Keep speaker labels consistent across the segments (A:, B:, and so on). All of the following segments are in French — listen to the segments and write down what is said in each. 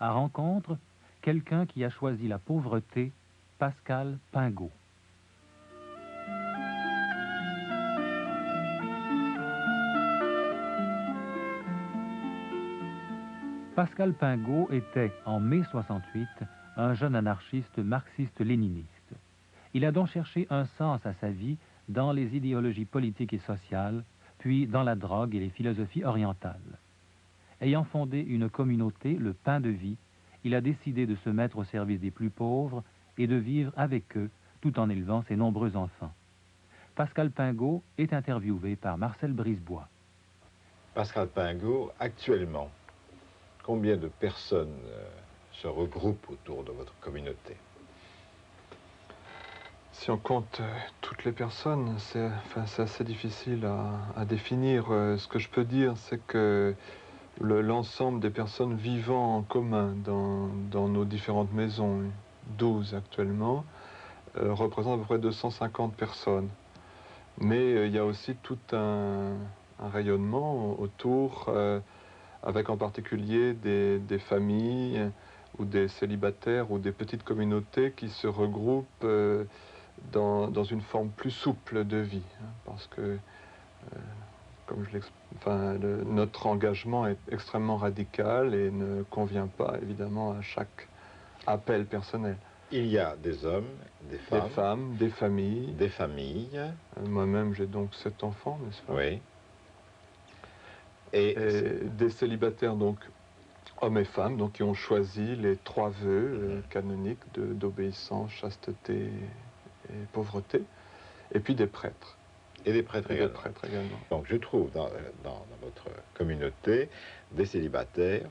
A: À rencontre, quelqu'un qui a choisi la pauvreté, Pascal Pingot. Pascal Pingot était, en mai 68, un jeune anarchiste marxiste-léniniste. Il a donc cherché un sens à sa vie dans les idéologies politiques et sociales, puis dans la drogue et les philosophies orientales. Ayant fondé une communauté, le Pain de Vie, il a décidé de se mettre au service des plus pauvres et de vivre avec eux tout en élevant ses nombreux enfants. Pascal Pingot est interviewé par Marcel Brisebois.
B: Pascal Pingot, actuellement, combien de personnes se regroupent autour de votre communauté?
C: Si on compte toutes les personnes, c'est assez difficile à définir. Ce que je peux dire, c'est que l'ensemble des personnes vivant en commun dans nos différentes maisons, 12 actuellement, représente à peu près 250 personnes. Mais il y a aussi tout un rayonnement autour, avec en particulier des familles ou des célibataires ou des petites communautés qui se regroupent dans une forme plus souple de vie. Hein, parce que, comme je notre engagement est extrêmement radical et ne convient pas évidemment à chaque appel personnel.
B: Il y a des hommes, des femmes,
C: des familles.
B: Des familles.
C: Moi-même, j'ai donc 7 enfants, n'est-ce pas?
B: Oui.
C: Et des célibataires, donc hommes et femmes, donc qui ont choisi les 3 vœux canoniques d'obéissance, chasteté et pauvreté, et puis des prêtres.
B: Et des prêtres également.
C: Des prêtres également.
B: Donc je trouve dans votre communauté des célibataires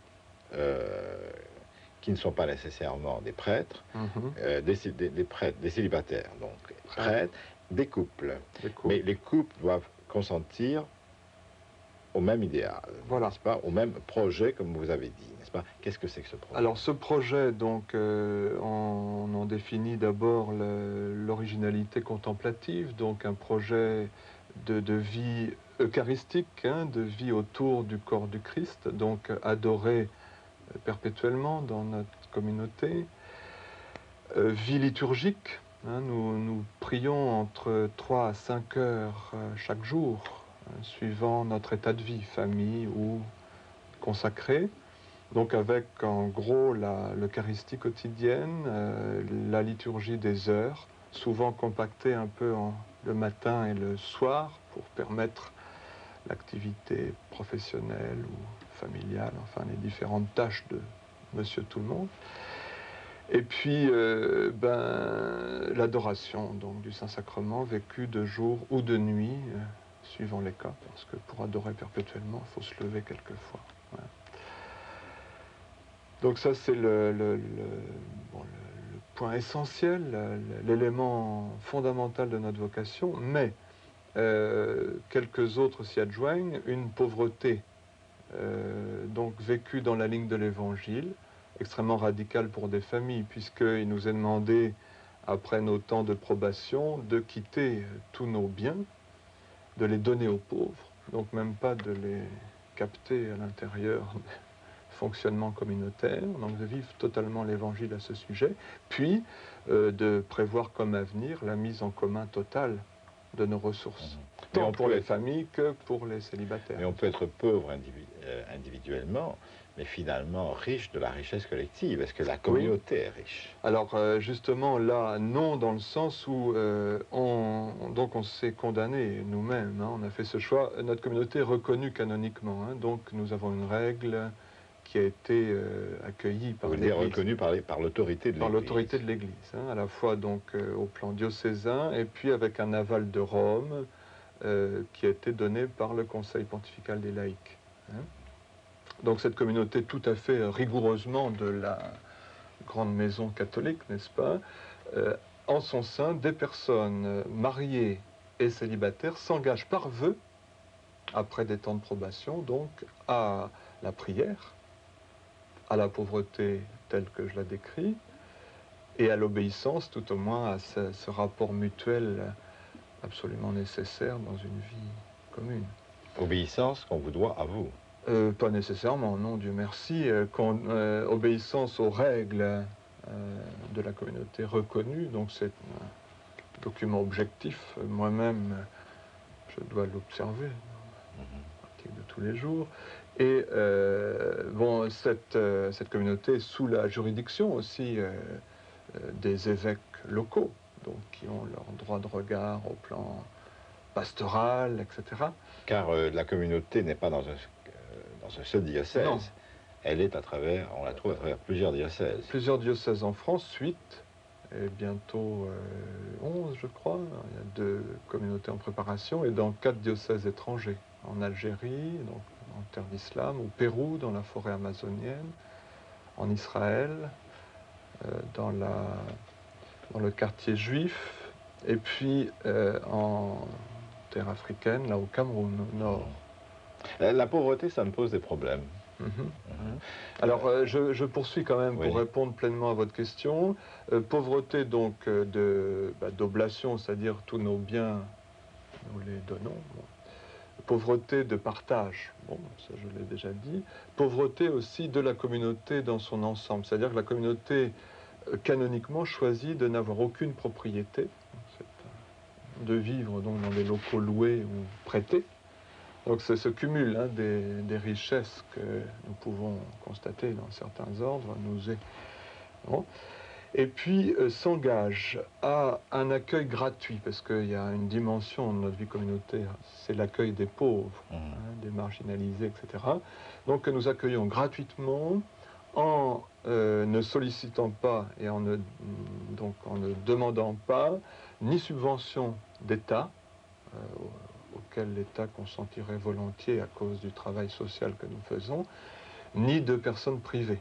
B: qui ne sont pas nécessairement des prêtres, des prêtres, des célibataires, donc prêtres, des couples. Mais les couples doivent consentir au même idéal,
C: voilà.
B: N'est-ce pas, au même projet, comme vous avez dit, n'est-ce pas? Qu'est-ce que c'est que ce projet?
C: Alors ce projet, donc, on en définit d'abord l'originalité contemplative, donc un projet de vie eucharistique, hein, de vie autour du corps du Christ, donc adoré perpétuellement dans notre communauté. Vie liturgique, hein, nous prions entre 3 à 5 heures chaque jour, suivant notre état de vie, famille ou consacré. Donc avec en gros l'Eucharistie quotidienne, la liturgie des heures, souvent compactée un peu le matin et le soir pour permettre l'activité professionnelle ou familiale, enfin les différentes tâches de Monsieur Tout-le-Monde. Et puis l'adoration donc du Saint-Sacrement vécue de jour ou de nuit, suivant les cas, parce que pour adorer perpétuellement, il faut se lever quelquefois. Voilà. Donc ça, c'est le point essentiel, l'élément fondamental de notre vocation, mais quelques autres s'y adjoignent, une pauvreté donc vécue dans la ligne de l'Évangile, extrêmement radicale pour des familles, puisqu'il nous est demandé, après nos temps de probation, de quitter tous nos biens, de les donner aux pauvres, donc même pas de les capter à l'intérieur fonctionnement communautaire, donc de vivre totalement l'évangile à ce sujet, puis de prévoir comme avenir la mise en commun totale de nos ressources, tant pour les familles que pour les célibataires.
B: Mais on peut être pauvre individuellement, mais finalement riche de la richesse collective. Est-ce que la communauté est riche?
C: Alors justement là, non, dans le sens où on s'est condamné nous-mêmes, hein, on a fait ce choix. Notre communauté est reconnue canoniquement, hein, donc nous avons une règle qui a été accueillie par l'Église.
B: Vous dire reconnue par l'autorité de l'Église.
C: Par l'autorité de l'Église, hein, à la fois donc au plan diocésain et puis avec un aval de Rome qui a été donné par le Conseil pontifical des laïcs. Hein. Donc cette communauté tout à fait rigoureusement de la grande maison catholique, n'est-ce pas, en son sein, des personnes mariées et célibataires s'engagent par vœu, après des temps de probation, donc à la prière, à la pauvreté telle que je la décris, et à l'obéissance, tout au moins à ce rapport mutuel absolument nécessaire dans une vie commune.
B: Obéissance qu'on vous doit à vous.
C: Pas nécessairement, non, Dieu merci. Obéissance aux règles de la communauté reconnue, donc c'est un document objectif. Moi-même, je dois l'observer dans la pratique de tous les jours. Et bon, cette communauté est sous la juridiction aussi des évêques locaux, donc qui ont leur droit de regard au plan pastoral, etc.
B: Car la communauté n'est pas dans un seul diocèse.
C: Non.
B: Elle est on la trouve à travers plusieurs diocèses.
C: Plusieurs diocèses en France, 8, et bientôt 11, je crois. Il y a 2 communautés en préparation, et dans 4 diocèses étrangers. En Algérie, donc en terre d'islam, au Pérou, dans la forêt amazonienne, en Israël, dans le quartier juif, et puis en terre africaine, là au Cameroun, au nord.
B: La pauvreté, ça me pose des problèmes.
C: Alors, je poursuis quand même pour répondre pleinement à votre question. Pauvreté, donc, d'oblation, c'est-à-dire tous nos biens, nous les donnons. Bon. Pauvreté de partage, bon, ça je l'ai déjà dit. Pauvreté aussi de la communauté dans son ensemble, c'est-à-dire que la communauté, canoniquement, choisit de n'avoir aucune propriété, de vivre donc dans des locaux loués ou prêtés. Donc c'est ce cumul des richesses que nous pouvons constater dans certains ordres nous est... Bon. Et puis s'engage à un accueil gratuit, parce qu'il y a une dimension de notre vie communautaire, c'est l'accueil des pauvres, des marginalisés, etc. Donc que nous accueillons gratuitement en ne sollicitant pas et en ne demandant pas ni subvention d'État, auquel l'État consentirait volontiers à cause du travail social que nous faisons, ni de personnes privées.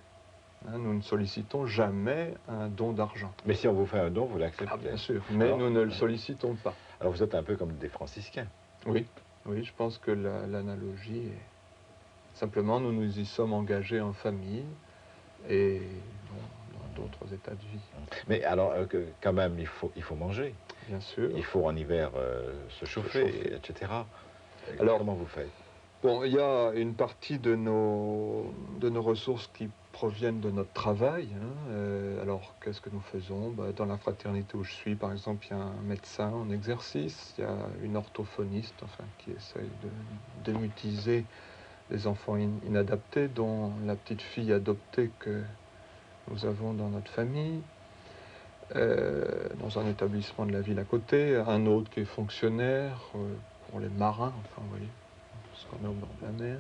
C: Nous ne sollicitons jamais un don d'argent.
B: Mais si on vous fait un don, vous l'acceptez?
C: Bien sûr, mais alors, nous ne le sollicitons pas.
B: Alors vous êtes un peu comme des franciscains.
C: Oui, oui, je pense que l'analogie est... Simplement, nous nous y sommes engagés en famille et bon, dans d'autres états de vie.
B: Mais alors, quand même, il faut manger.
C: Bien sûr.
B: Il faut en hiver se chauffer, etc. Alors, comment vous faites?
C: Bon, il y a une partie de nos ressources qui proviennent de notre travail. Alors, qu'est-ce que nous faisons? Dans la fraternité où je suis, par exemple, il y a un médecin en exercice, il y a une orthophoniste, enfin, qui essaye de démutiser les enfants inadaptés, dont la petite fille adoptée que nous avons dans notre famille, dans un établissement de la ville à côté, un autre qui est fonctionnaire pour les marins, enfin, vous voyez, parce qu'on est au bord de la mer.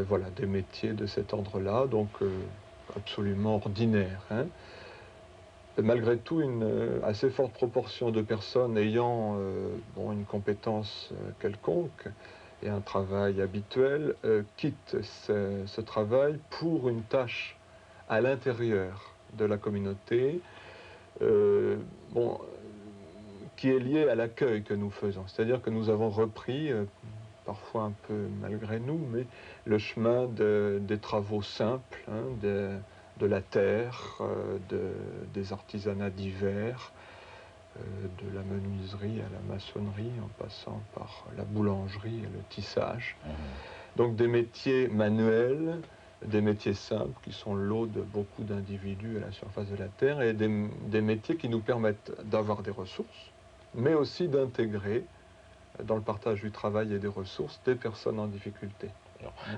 C: Voilà, des métiers de cet ordre-là, donc absolument ordinaires. Malgré tout, une assez forte proportion de personnes ayant une compétence quelconque et un travail habituel quittent ce travail pour une tâche à l'intérieur de la communauté, qui est liée à l'accueil que nous faisons. C'est-à-dire que nous avons repris, parfois un peu malgré nous, mais le chemin des travaux simples, de la terre, des artisanats divers, de la menuiserie à la maçonnerie, en passant par la boulangerie et le tissage. Donc des métiers manuels, des métiers simples qui sont l'eau de beaucoup d'individus à la surface de la Terre, et des métiers qui nous permettent d'avoir des ressources, mais aussi d'intégrer dans le partage du travail et des ressources des personnes en difficulté.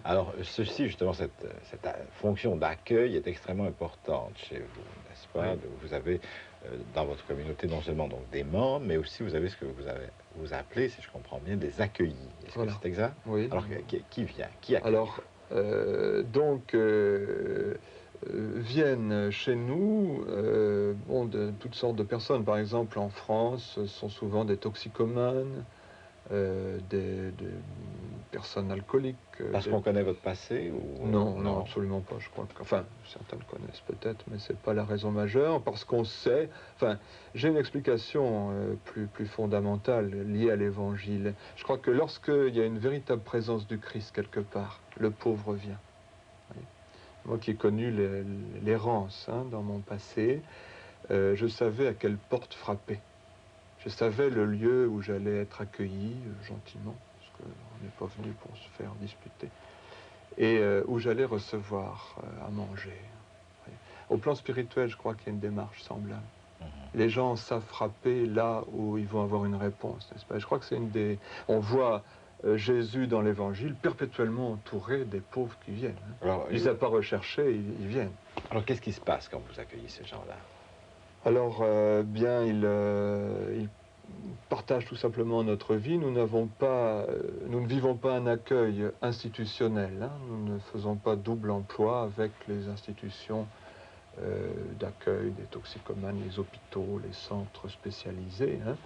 B: Alors ceci, justement, cette fonction d'accueil est extrêmement importante chez vous, n'est-ce pas? Oui. Vous avez dans votre communauté non seulement donc, des membres, mais aussi vous avez ce que vous appelez, si je comprends bien, des accueillis. Est-ce que c'est exact?
C: Oui.
B: Alors qui vient? Qui accueille?
C: Alors, viennent chez nous de toutes sortes de personnes. Par exemple, en France, ce sont souvent des toxicomanes, des personnes alcooliques.
B: Parce qu'on connaît votre passé ou...
C: Non, absolument pas, je crois. Enfin, certains le connaissent peut-être, mais c'est pas la raison majeure, parce qu'on sait... Enfin, j'ai une explication plus fondamentale liée à l'Évangile. Je crois que lorsqu'il y a une véritable présence du Christ quelque part, le pauvre vient. Oui. Moi qui ai connu l'errance dans mon passé, je savais à quelle porte frapper. Je savais le lieu où j'allais être accueilli gentiment, parce qu'on n'est pas venu pour se faire disputer. et où j'allais recevoir à manger. Au plan spirituel, je crois qu'il y a une démarche semblable. Les gens savent frapper là où ils vont avoir une réponse, n'est-ce pas? Je crois que c'est une des... On voit Jésus dans l'Évangile perpétuellement entouré des pauvres qui viennent.
B: Alors,
C: il ne les a pas recherchés, ils viennent.
B: Alors, qu'est-ce qui se passe quand vous accueillez ces gens-là?
C: Alors, bien, ils partagent tout simplement notre vie. Nous ne vivons pas un accueil institutionnel. Hein. Nous ne faisons pas double emploi avec les institutions d'accueil des toxicomanes, les hôpitaux, les centres spécialisés. Hein.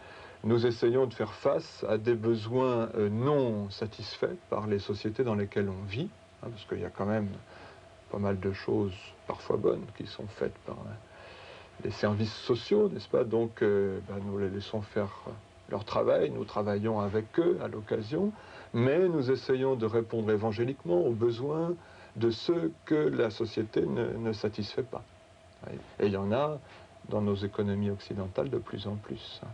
C: Nous essayons de faire face à des besoins non satisfaits par les sociétés dans lesquelles on vit, hein, parce qu'il y a quand même pas mal de choses parfois bonnes qui sont faites par les services sociaux, n'est-ce pas? Donc nous les laissons faire leur travail, nous travaillons avec eux à l'occasion, mais nous essayons de répondre évangéliquement aux besoins de ceux que la société ne satisfait pas. Et il y en a dans nos économies occidentales de plus en plus, hein,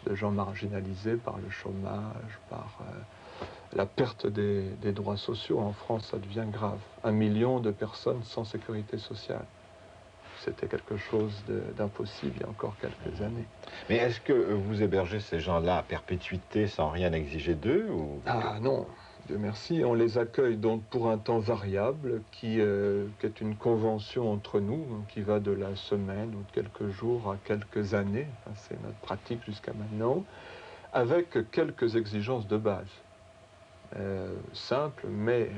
C: de gens marginalisés par le chômage, par la perte des droits sociaux. En France, ça devient grave. 1 million de personnes sans sécurité sociale. C'était quelque chose d'impossible il y a encore quelques années.
B: Mais est-ce que vous hébergez ces gens-là à perpétuité sans rien exiger d'eux ou...
C: Ah non, Dieu merci. On les accueille donc pour un temps variable qui est une convention entre nous, qui va de la semaine ou de quelques jours à quelques années. Enfin, c'est notre pratique jusqu'à maintenant, avec quelques exigences de base. Simples mais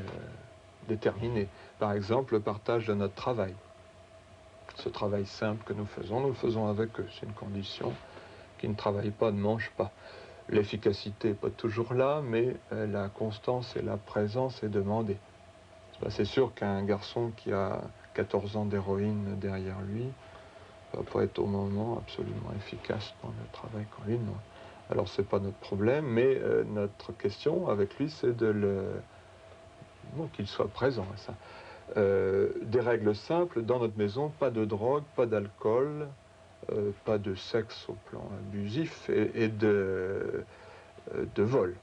C: déterminées. Par exemple, le partage de notre travail. Ce travail simple que nous le faisons avec eux. C'est une condition. Qui ne travaille pas ne mange pas. L'efficacité n'est pas toujours là, mais la constance et la présence est demandée. C'est sûr qu'un garçon qui a 14 ans d'héroïne derrière lui ne va pas être au moment absolument efficace dans le travail qu'on lui demande. Alors c'est pas notre problème, mais notre question avec lui, c'est qu'il soit présent à ça. Des règles simples dans notre maison, pas de drogue, pas d'alcool, pas de sexe au plan abusif et de vol,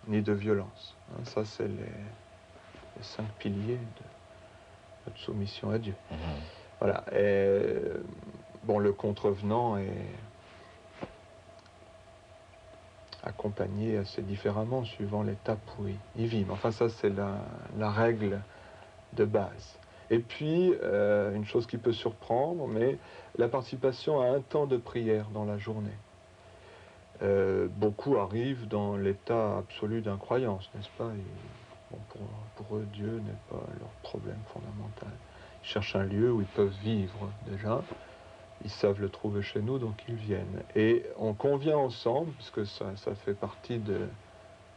C: ni de violence. Hein, ça, c'est les 5 piliers de notre soumission à Dieu. Voilà. Et, bon, le contrevenant est accompagné assez différemment suivant l'étape où il vit. Enfin, ça, c'est la règle de base. Et puis, une chose qui peut surprendre, mais la participation à un temps de prière dans la journée. Beaucoup arrivent dans l'état absolu d'incroyance, n'est-ce pas? Et, bon, pour eux, Dieu n'est pas leur problème fondamental. Ils cherchent un lieu où ils peuvent vivre déjà. Ils savent le trouver chez nous, donc ils viennent. Et on convient ensemble, puisque ça fait partie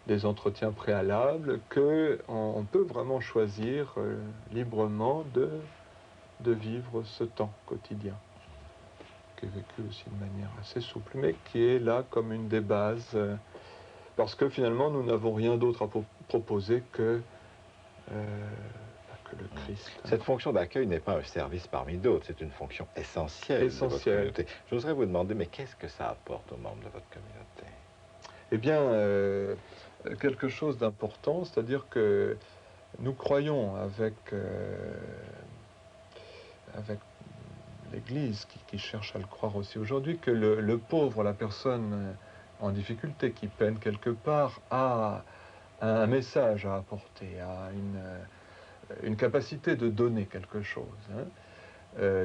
C: des entretiens préalables, qu'on peut vraiment choisir librement de vivre ce temps quotidien, qui est vécu aussi de manière assez souple, mais qui est là comme une des bases, parce que finalement nous n'avons rien d'autre à proposer que le Christ.
B: Cette fonction d'accueil n'est pas un service parmi d'autres, c'est une fonction essentielle de votre communauté. Je voudrais vous demander, mais qu'est-ce que ça apporte aux membres de votre communauté?
C: Eh bien, quelque chose d'important, c'est-à-dire que nous croyons avec l'Église, qui cherche à le croire aussi aujourd'hui, que le pauvre, la personne en difficulté, qui peine quelque part, a un message à apporter, a une capacité de donner quelque chose. Hein.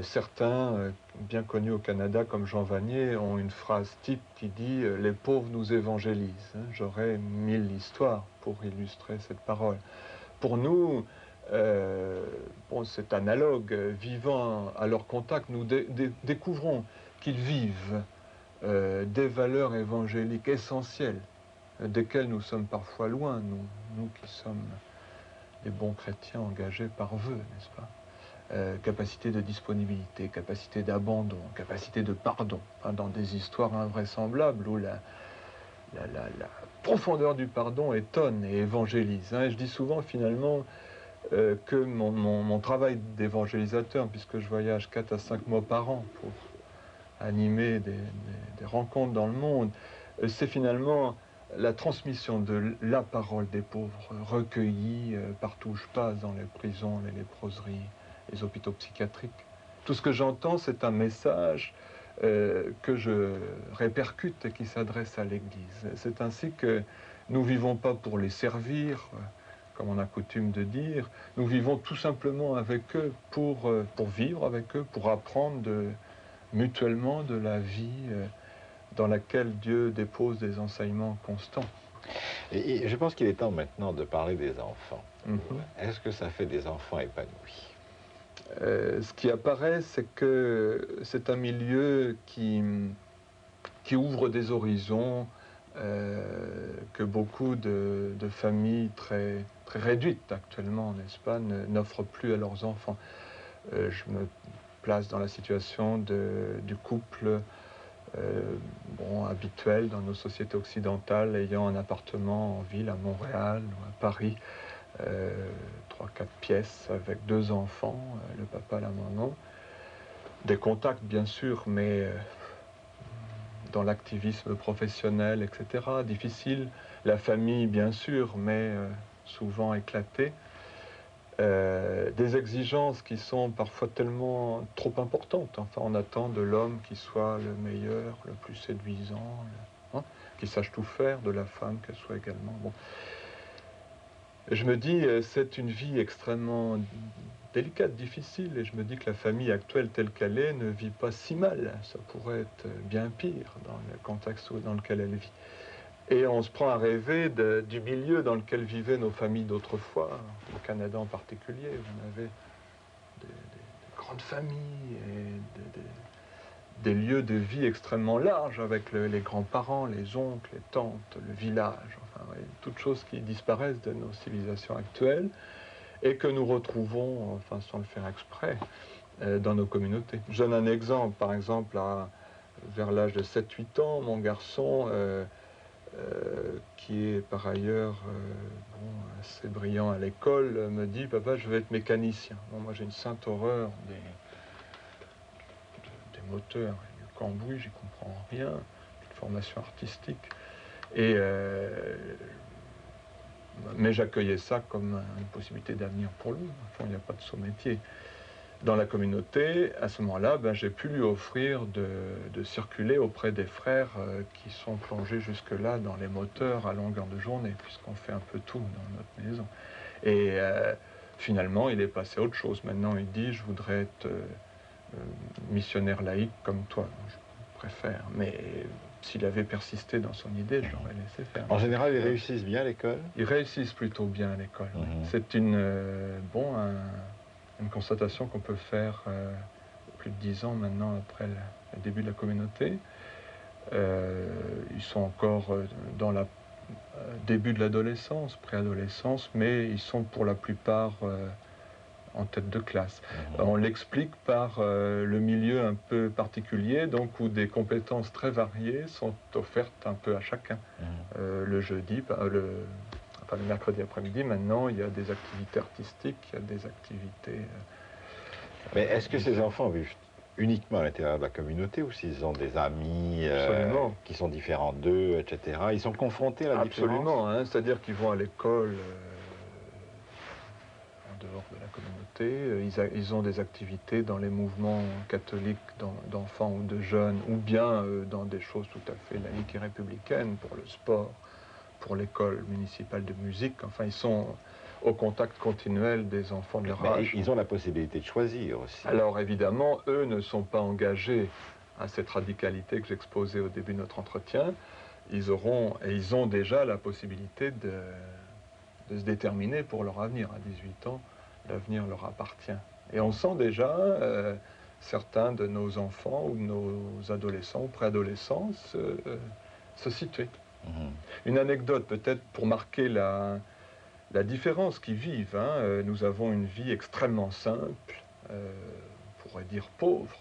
C: Certains, bien connus au Canada, comme Jean Vanier, ont une phrase type qui dit « Les pauvres nous évangélisent ». Hein. J'aurais 1000 histoires pour illustrer cette parole. Pour nous, bon, c'est analogue. Vivant à leur contact, nous découvrons qu'ils vivent des valeurs évangéliques essentielles, desquelles nous sommes parfois loin, nous qui sommes des bons chrétiens engagés par vœu, n'est-ce pas? Capacité de disponibilité, capacité d'abandon, capacité de pardon, hein, dans des histoires invraisemblables où la profondeur du pardon étonne et évangélise. Hein. Et je dis souvent finalement que mon travail d'évangélisateur, puisque je voyage 4 à 5 mois par an pour animer des rencontres dans le monde, c'est finalement la transmission de la parole des pauvres, recueillie partout où je passe, dans les prisons, les léproseries, les hôpitaux psychiatriques. Tout ce que j'entends, c'est un message que je répercute et qui s'adresse à l'Église. C'est ainsi que nous ne vivons pas pour les servir, comme on a coutume de dire, nous vivons tout simplement avec eux pour vivre avec eux, pour apprendre mutuellement de la vie dans laquelle Dieu dépose des enseignements constants.
B: Et je pense qu'il est temps maintenant de parler des enfants.
C: Mm-hmm.
B: Est-ce que ça fait des enfants épanouis?
C: Ce qui apparaît, c'est que c'est un milieu qui ouvre des horizons que beaucoup de familles très réduites actuellement, n'est-ce pas, n'offrent plus à leurs enfants. Je me place dans la situation du couple habituel dans nos sociétés occidentales, ayant un appartement en ville, à Montréal ou à Paris, 3-4 pièces avec 2 enfants, le papa, la maman. Des contacts, bien sûr, mais dans l'activisme professionnel, etc. Difficile. La famille, bien sûr, mais souvent éclatée. Des exigences qui sont parfois tellement trop importantes. Enfin, on attend de l'homme qu'il soit le meilleur, le plus séduisant, qu'il sache tout faire, de la femme qu'elle soit également. Bon. Je me dis, c'est une vie extrêmement délicate, difficile, et je me dis que la famille actuelle telle qu'elle est ne vit pas si mal. Ça pourrait être bien pire dans le contexte dans lequel elle vit. Et on se prend à rêver du milieu dans lequel vivaient nos familles d'autrefois, au Canada en particulier. On avait des grandes familles et des lieux de vie extrêmement larges avec les grands-parents, les oncles, les tantes, le village, enfin, ouais, toutes choses qui disparaissent de nos civilisations actuelles et que nous retrouvons, enfin sans le faire exprès, dans nos communautés. Je donne un exemple, par exemple, vers l'âge de 7-8 ans, mon garçon, qui est par ailleurs assez brillant à l'école, me dit « Papa, je veux être mécanicien ». Bon, moi j'ai une sainte horreur des moteurs, du cambouis, j'y comprends rien, une formation artistique. Mais j'accueillais ça comme une possibilité d'avenir pour lui. Au fond, il n'y a pas de saut métier. Dans la communauté, à ce moment-là, j'ai pu lui offrir de circuler auprès des frères qui sont plongés jusque-là dans les moteurs à longueur de journée, puisqu'on fait un peu tout dans notre maison. Et finalement, il est passé à autre chose. Maintenant, il dit « Je voudrais être missionnaire laïque comme toi ». Je préfère, mais s'il avait persisté dans son idée, je l'aurais laissé faire.
B: En général, ils réussissent bien à l'école?
C: Ils réussissent plutôt bien à l'école. C'est une constatation qu'on peut faire plus de 10 ans maintenant après le début de la communauté. Ils sont encore dans le début de l'adolescence, préadolescence, mais ils sont pour la plupart en tête de classe. On l'explique par le milieu un peu particulier, donc où des compétences très variées sont offertes un peu à chacun. Le jeudi, le mercredi après-midi, maintenant, il y a des activités artistiques, il y a des activités...
B: Mais est-ce que ces enfants vivent uniquement à l'intérieur de la communauté ou s'ils ont des amis qui sont différents d'eux, etc. Ils sont confrontés à la différence?
C: Absolument, hein, c'est-à-dire qu'ils vont à l'école en dehors de la communauté, ils ont des activités dans les mouvements catholiques d'enfants ou de jeunes, ou bien dans des choses tout à fait laïques et républicaines, pour le sport, pour l'école municipale de musique. Enfin, ils sont au contact continuel des enfants de leur âge.
B: Ils ont la possibilité de choisir aussi.
C: Alors évidemment, eux ne sont pas engagés à cette radicalité que j'exposais au début de notre entretien. Ils ont déjà la possibilité de se déterminer pour leur avenir. À 18 ans, l'avenir leur appartient. Et on sent déjà certains de nos enfants ou de nos adolescents ou préadolescents se situer. Une anecdote peut-être pour marquer la différence qu'ils vivent. Nous avons une vie extrêmement simple, on pourrait dire pauvre,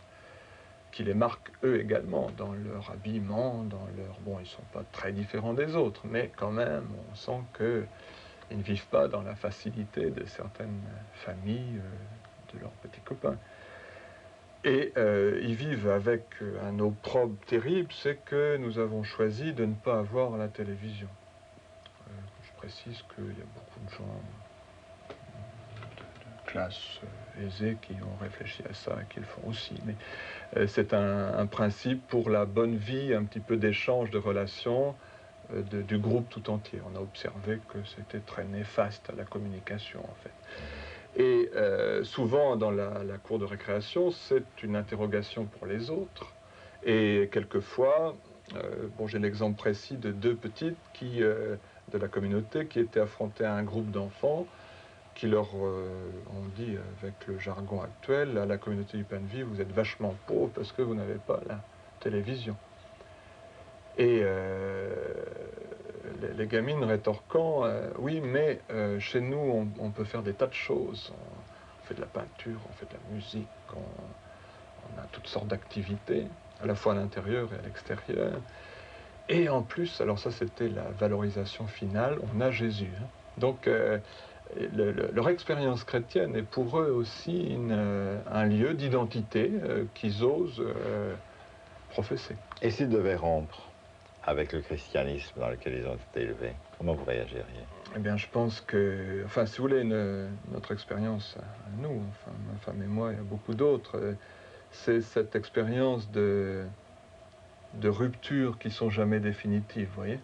C: qui les marque eux également dans leur habillement, dans leur... Bon, ils ne sont pas très différents des autres, mais quand même, on sent qu'ils ne vivent pas dans la facilité de certaines familles, de leurs petits copains. Et ils vivent avec un opprobre terrible, c'est que nous avons choisi de ne pas avoir la télévision. précise qu'il y a beaucoup de gens de classe aisée qui ont réfléchi à ça et qui le font aussi. Mais c'est un principe pour la bonne vie, un petit peu d'échange, de relations du groupe tout entier. On a observé que c'était très néfaste à la communication, en fait. Et souvent, dans la cour de récréation, c'est une interrogation pour les autres. Et quelquefois, bon, j'ai l'exemple précis de deux petites de la communauté qui étaient affrontées à un groupe d'enfants qui leur ont dit, avec le jargon actuel, à la communauté du pain de vie, vous êtes vachement pauvre parce que vous n'avez pas la télévision. Et les gamines rétorquant, oui, mais chez nous, on peut faire des tas de choses. On fait de la peinture, on fait de la musique, on a toutes sortes d'activités, à la fois à l'intérieur et à l'extérieur. Et en plus, alors ça c'était la valorisation finale, on a Jésus. Hein. Donc leur expérience chrétienne est pour eux aussi un lieu d'identité qu'ils osent professer.
B: Et s'ils devaient rompre avec le christianisme dans lequel ils ont été élevés, comment vous réagiriez?
C: Eh bien, je pense que, enfin, si vous voulez, notre expérience à nous, enfin, ma femme et moi, il y a beaucoup d'autres, c'est cette expérience de ruptures qui sont jamais définitives, vous voyez.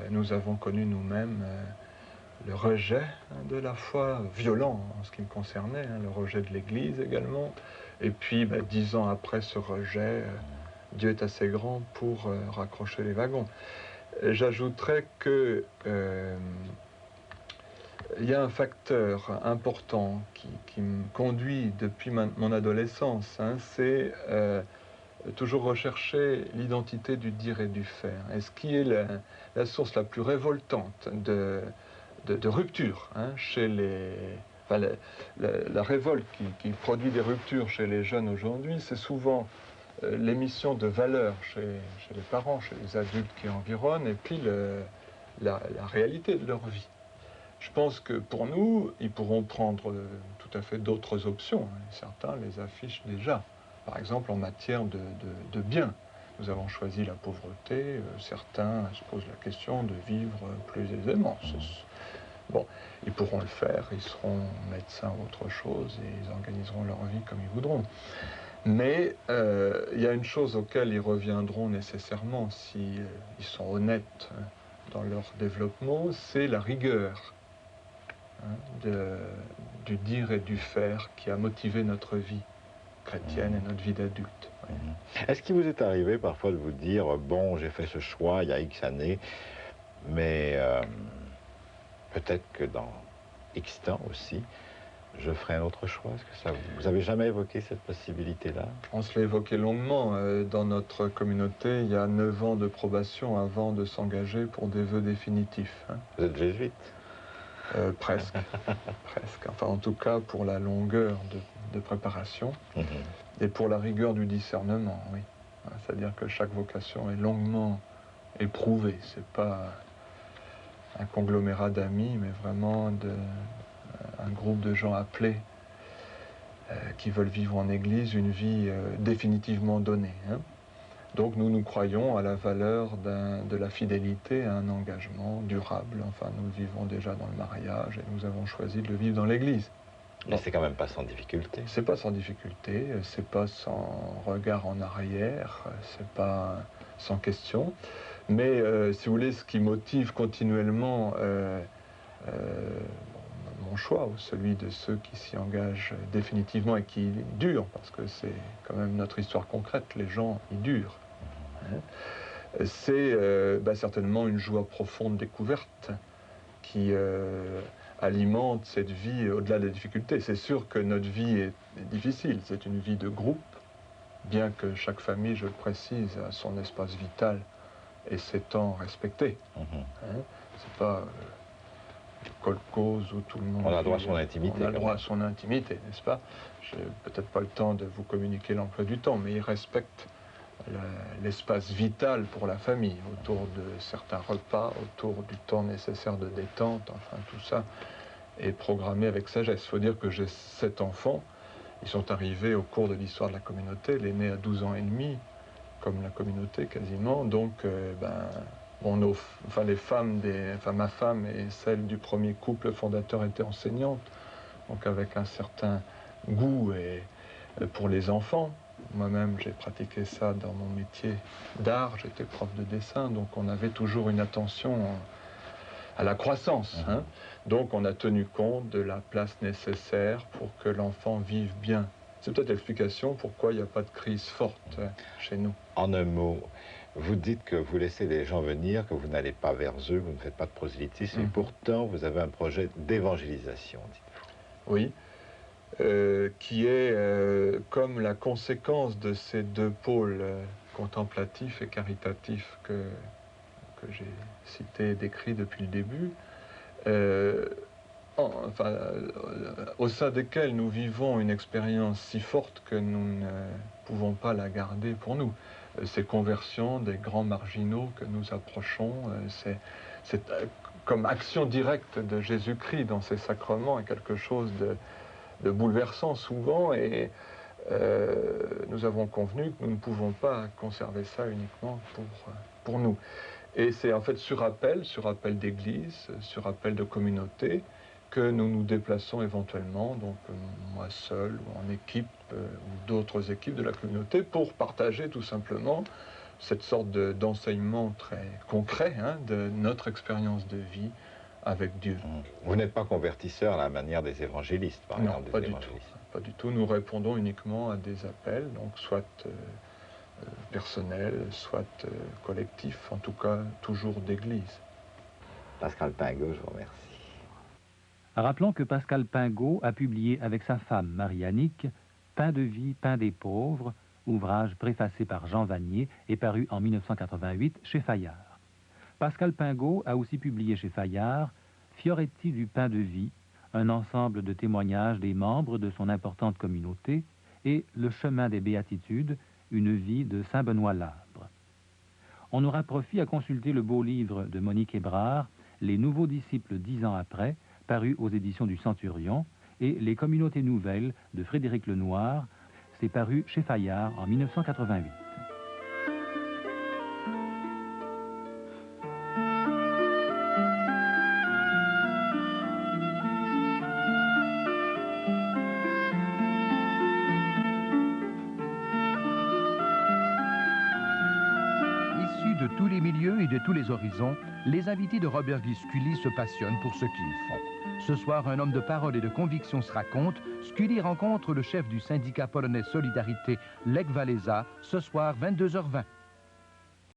C: Nous avons connu nous-mêmes le rejet de la foi, violent en ce qui me concernait, hein, le rejet de l'Église également. Et puis, 10 ans après ce rejet, Dieu est assez grand pour raccrocher les wagons. J'ajouterais que il y a un facteur important qui me conduit depuis mon adolescence, hein, c'est toujours rechercher l'identité du dire et du faire. Et ce qui est la source la plus révoltante de rupture hein, chez les... Enfin, la révolte qui produit des ruptures chez les jeunes aujourd'hui, c'est souvent l'émission de valeurs chez les parents, chez les adultes qui environnent, et puis la réalité de leur vie. Je pense que pour nous, ils pourront prendre tout à fait d'autres options. Certains les affichent déjà. Par exemple, en matière de biens. Nous avons choisi la pauvreté. Certains se posent la question de vivre plus aisément. Bon, ils pourront le faire. Ils seront médecins ou autre chose et ils organiseront leur vie comme ils voudront. Mais il y a une chose auquel ils reviendront nécessairement si ils sont honnêtes dans leur développement, c'est la rigueur du dire et du faire qui a motivé notre vie chrétienne et notre vie d'adulte.
B: Est-ce qu'il vous est arrivé parfois de vous dire, bon, j'ai fait ce choix il y a X années, mais peut-être que dans X temps aussi, je ferai un autre choix? Est-ce que ça, vous avez jamais évoqué cette possibilité-là?
C: On se l'a évoqué longuement. Dans notre communauté, il y a 9 ans de probation avant de s'engager pour des vœux définitifs. Hein.
B: Vous êtes jésuite?
C: Presque. Presque. Enfin, en tout cas, pour la longueur de préparation et pour la rigueur du discernement, oui. C'est-à-dire que chaque vocation est longuement éprouvée. C'est pas un conglomérat d'amis, mais vraiment un groupe de gens appelés qui veulent vivre en Église une vie définitivement donnée. Hein. Donc nous croyons à la valeur de la fidélité à un engagement durable. Enfin, nous le vivons déjà dans le mariage et nous avons choisi de le vivre dans l'Église.
B: Mais c'est quand même pas sans difficulté.
C: C'est pas sans difficulté, c'est pas sans regard en arrière, c'est pas sans question. Mais si vous voulez, ce qui motive continuellement mon choix, ou celui de ceux qui s'y engagent définitivement et qui durent, parce que c'est quand même notre histoire concrète, les gens y durent. Hein. C'est certainement une joie profonde découverte qui alimente cette vie au-delà des difficultés. C'est sûr que notre vie est difficile, c'est une vie de groupe, bien que chaque famille, je le précise, a son espace vital et ses temps respectés. Hein. C'est pas kolkhoz où tout le monde...
B: On a droit à son intimité.
C: On a droit à son intimité, n'est-ce pas? J'ai peut-être pas le temps de vous communiquer l'emploi du temps, mais il respecte l'espace vital pour la famille, autour de certains repas, autour du temps nécessaire de détente, enfin tout ça est programmé avec sagesse. Il faut dire que j'ai 7 enfants, ils sont arrivés au cours de l'histoire de la communauté, l'aîné à 12 ans et demi, comme la communauté quasiment, donc Bon, les femmes, ma femme et celle du premier couple fondateur étaient enseignantes, donc avec un certain goût pour les enfants. Moi-même, j'ai pratiqué ça dans mon métier d'art, j'étais prof de dessin, donc on avait toujours une attention à la croissance. Hein. Donc on a tenu compte de la place nécessaire pour que l'enfant vive bien. C'est peut-être l'explication pourquoi il n'y a pas de crise forte chez nous.
B: En un mot, vous dites que vous laissez les gens venir, que vous n'allez pas vers eux, vous ne faites pas de prosélytisme, et pourtant vous avez un projet d'évangélisation, dites-vous.
C: Oui, qui est comme la conséquence de ces deux pôles contemplatifs et caritatifs que j'ai cités et décrits depuis le début, au sein desquels nous vivons une expérience si forte que nous ne pouvons pas la garder pour nous. Ces conversions des grands marginaux que nous approchons, c'est comme action directe de Jésus-Christ dans ses sacrements est quelque chose de bouleversant souvent, et nous avons convenu que nous ne pouvons pas conserver ça uniquement pour nous. Et c'est en fait sur appel d'église, sur appel de communauté, que nous nous déplaçons éventuellement, donc moi seul ou en équipe ou d'autres équipes de la communauté, pour partager tout simplement cette sorte d'enseignement très concret de notre expérience de vie avec Dieu.
B: Vous n'êtes pas convertisseur à la manière des évangélistes, par exemple.
C: Non, pas du tout. Nous répondons uniquement à des appels, donc soit personnels, soit collectifs, en tout cas toujours d'église.
B: Pascal Pingot, je vous remercie.
A: Rappelons que Pascal Pingot a publié avec sa femme Marie-Annick Pain de vie, pain des pauvres, ouvrage préfacé par Jean Vanier et paru en 1988 chez Fayard. Pascal Pingot a aussi publié chez Fayard Fioretti du pain de vie, un ensemble de témoignages des membres de son importante communauté, et Le chemin des béatitudes, une vie de saint Benoît Labre. On aura profit à consulter le beau livre de Monique Hébrard, Les nouveaux disciples 10 ans après, paru aux éditions du Centurion, et Les communautés nouvelles de Frédéric Lenoir, c'est paru chez Fayard en 1988.
D: De tous les milieux et de tous les horizons, les invités de Robert Guy se passionnent pour ce qu'ils font. Ce soir, un homme de parole et de conviction se raconte. Scully rencontre le chef du syndicat polonais Solidarité, Lech Walesa, ce soir 22h20.